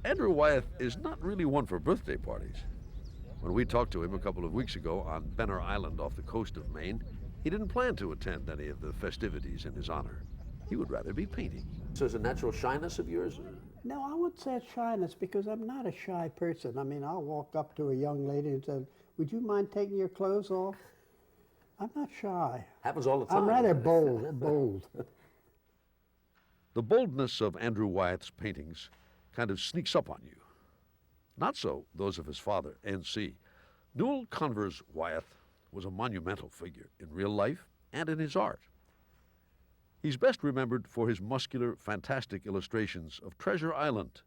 Andrew Wyeth is not really one for birthday parties. When we talked to him a couple of weeks ago on Benner Island off the coast of Maine, he didn't plan to attend any of the festivities in his honor. He would rather be painting. So is it a natural shyness of yours? No, I wouldn't say it's shyness because I'm not a shy person. I mean, I'll walk up to a young lady and say, "Would you mind taking your clothes off?" I'm not shy. Happens all the time. I'm rather bold. The boldness of Andrew Wyeth's paintings kind of sneaks up on you. Not so those of his father, N.C. Newell Converse Wyeth was a monumental figure in real life and in his art. He's best remembered for his muscular, fantastic illustrations of Treasure Island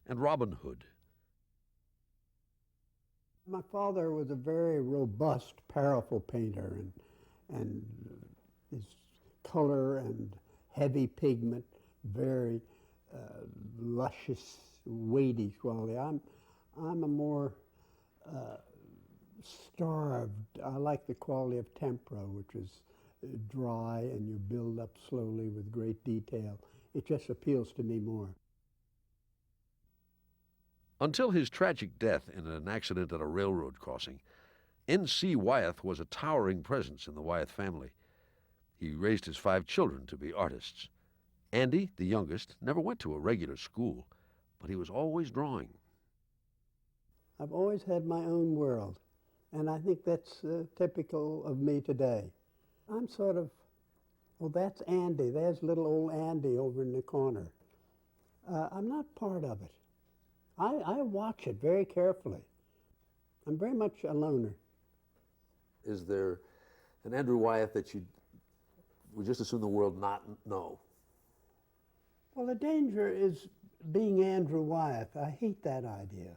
and Robin Hood. My father was a very robust, powerful painter, and his color and heavy pigment, very luscious, weighty quality. I'm a more starved. I like the quality of tempera, which is dry and you build up slowly with great detail. It just appeals to me more. Until his tragic death in an accident at a railroad crossing, N.C. Wyeth was a towering presence in the Wyeth family. He raised his 5 children to be artists. Andy, the youngest, never went to a regular school, but he was always drawing. I've always had my own world, and I think that's typical of me today. I'm sort of, well, that's Andy. There's little old Andy over in the corner. I'm not part of it. I watch it very carefully. I'm very much a loner. Is there an Andrew Wyeth that you would just assume the world not know? Well, the danger is being Andrew Wyeth. I hate that idea.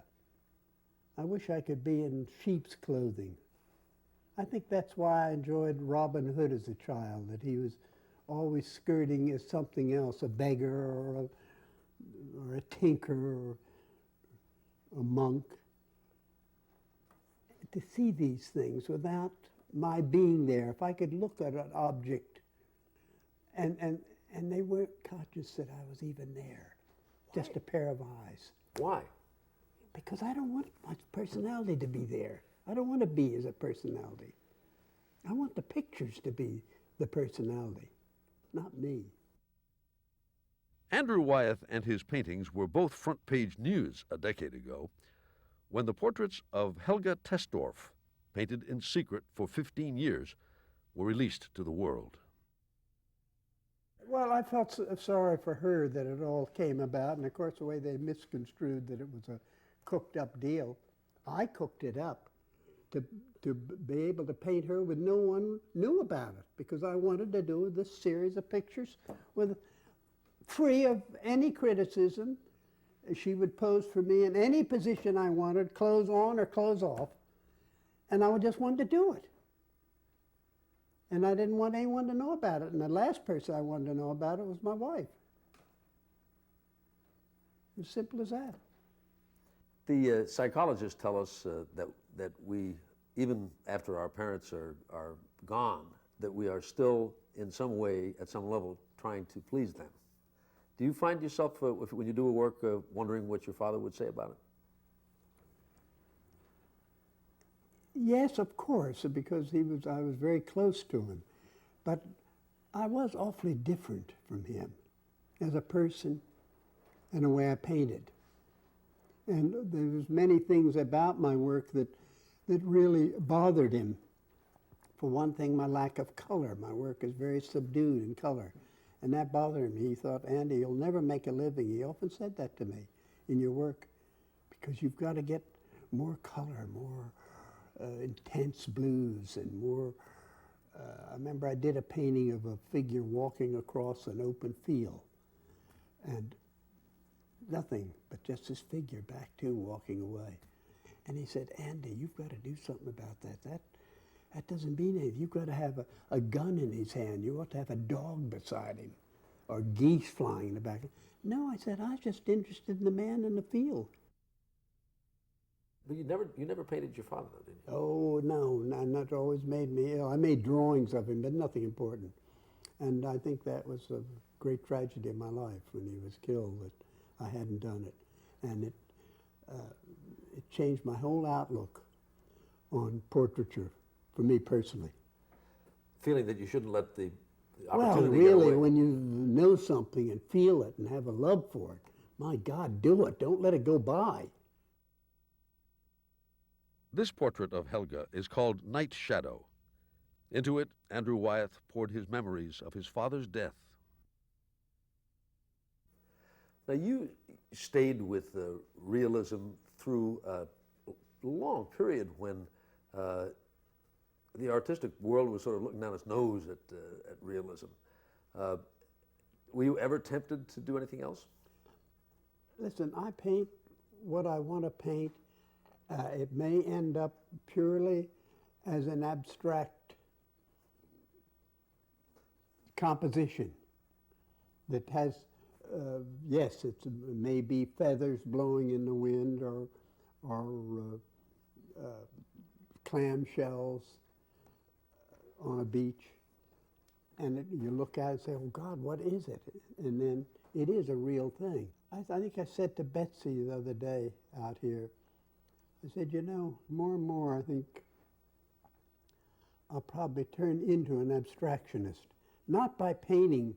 I wish I could be in sheep's clothing. I think that's why I enjoyed Robin Hood as a child, that he was always skirting as something else, a beggar or a tinker or a monk. To see these things without my being there, if I could look at an object and they weren't conscious that I was even there, Why? just a pair of eyes. Why? Because I don't want my personality to be there. I don't want to be as a personality. I want the pictures to be the personality, not me. Andrew Wyeth and his paintings were both front-page news a decade ago when the portraits of Helga Tesdorf, painted in secret for 15 years, were released to the world. Well, I felt sorry for her that it all came about, and of course the way they misconstrued that it was a cooked-up deal. I cooked it up to be able to paint her when no one knew about it, because I wanted to do this series of pictures free of any criticism. She would pose for me in any position I wanted, clothes on or clothes off, and I just wanted to do it. And I didn't want anyone to know about it, and the last person I wanted to know about it was my wife. As simple as that. The psychologists tell us that we, even after our parents are gone, that we are still in some way, at some level, trying to please them. Do you find yourself, when you do a work, wondering what your father would say about it? Yes, of course, because I was very close to him. But I was awfully different from him as a person and the way I painted. And there was many things about my work that really bothered him. For one thing, my lack of color. My work is very subdued in color. And that bothered me. He thought, Andy, you'll never make a living. He often said that to me in your work, because you've got to get more color, more intense blues, and more. I remember I did a painting of a figure walking across an open field, and nothing but just this figure back to walking away. And he said, Andy, you've got to do something about that. That doesn't mean anything. You've got to have a gun in his hand. You ought to have a dog beside him, or geese flying in the back. No, I said, I was just interested in the man in the field. But you never painted your father, though, did you? Oh, no, that always made me ill. I made drawings of him, but nothing important. And I think that was a great tragedy of my life when he was killed, that I hadn't done it. And it changed my whole outlook on portraiture for me personally. Feeling that you shouldn't let the Well, opportunity get really, away. when you know something and feel it and have a love for it, my God, do it. Don't let it go by. This portrait of Helga is called Night Shadow. Into it, Andrew Wyeth poured his memories of his father's death. Now, you stayed with realism through a long period when the artistic world was sort of looking down its nose at realism. Were you ever tempted to do anything else? Listen, I paint what I want to paint. It may end up purely as an abstract composition that has, yes, it may be feathers blowing in the wind or clamshells on a beach. And you look at it and say, oh God, what is it? And then it is a real thing. I think I said to Betsy the other day out here, I said, you know, more and more I think I'll probably turn into an abstractionist. Not by painting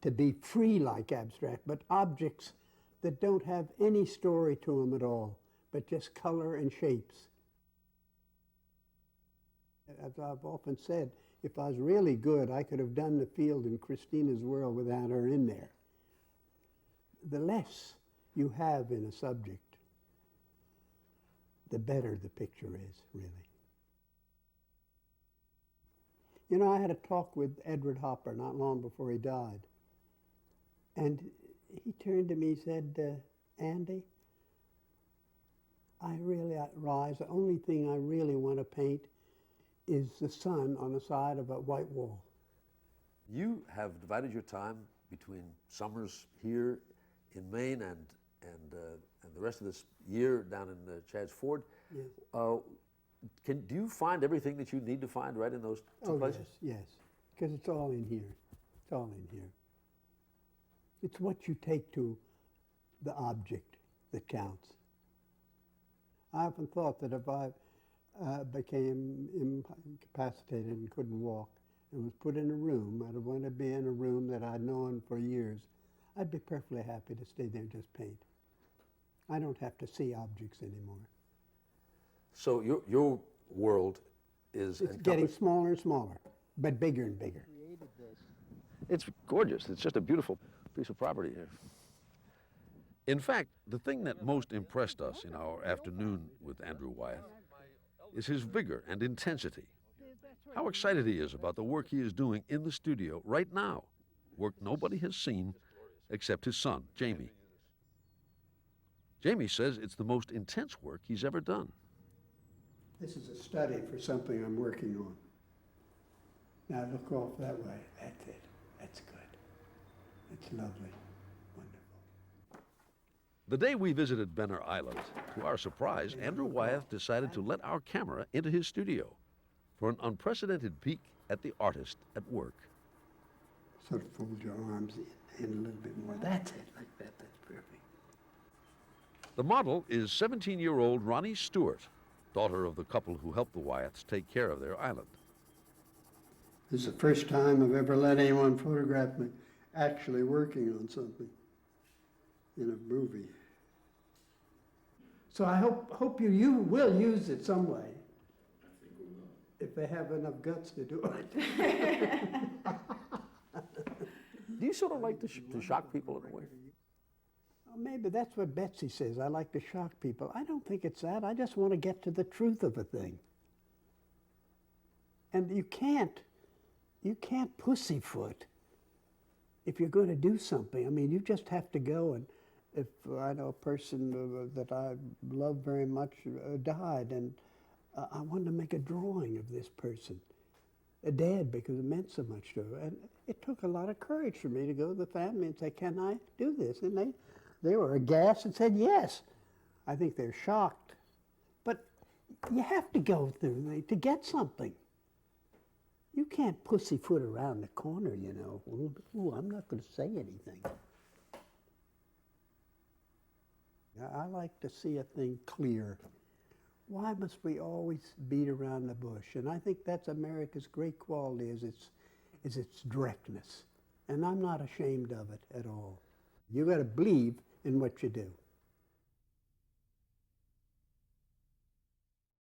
to be free like abstract, but objects that don't have any story to them at all, but just color and shapes. As I've often said, if I was really good, I could have done the field in Christina's World without her in there. The less you have in a subject, the better the picture is, really. You know, I had a talk with Edward Hopper not long before he died. And he turned to me and said, Andy, the only thing I really want to paint is the sun on the side of a white wall. You have divided your time between summers here in Maine and the rest of this year down in Chadds Ford. Yes. Do you find everything that you need to find right in those two places? Yes, because it's all in here. It's all in here. It's what you take to the object that counts. I often thought that if I became incapacitated and couldn't walk and was put in a room, I'd want to be in a room that I'd known for years, I'd be perfectly happy to stay there and just paint. I don't have to see objects anymore. So your world is It's getting smaller and smaller, but bigger and bigger. It's gorgeous. It's just a beautiful piece of property here. In fact, the thing that most impressed us in our afternoon with Andrew Wyeth is his vigor and intensity. How excited he is about the work he is doing in the studio right now, work nobody has seen except his son, Jamie. Jamie says it's the most intense work he's ever done. This is a study for something I'm working on. Now look off that way. That's it. That's good. It's lovely. Wonderful. The day we visited Benner Island, to our surprise, Andrew Wyeth decided to let our camera into his studio for an unprecedented peek at the artist at work. Sort of fold your arms in a little bit more. That's it, like that. That's perfect. The model is 17-year-old Ronnie Stewart, daughter of the couple who helped the Wyeths take care of their island. This is the first time I've ever let anyone photograph me actually working on something in a movie. So I hope you will use it some way. I think we will. If they have enough guts to do it. Do you sort of like to shock people in a way? Maybe that's what Betsy says. I like to shock people. I don't think it's that. I just want to get to the truth of a thing. And you can't pussyfoot if you're going to do something. I mean, you just have to go. And if I know a person that I love very much died, and I wanted to make a drawing of this person, dead, because it meant so much to her. And it took a lot of courage for me to go to the family and say, can I do this? And they were aghast and said yes. I think they're shocked. But you have to go through to get something. You can't pussyfoot around the corner, you know. Ooh, I'm not going to say anything. I like to see a thing clear. Why must we always beat around the bush? And I think that's America's great quality, is its directness. And I'm not ashamed of it at all. You got to believe in what you do.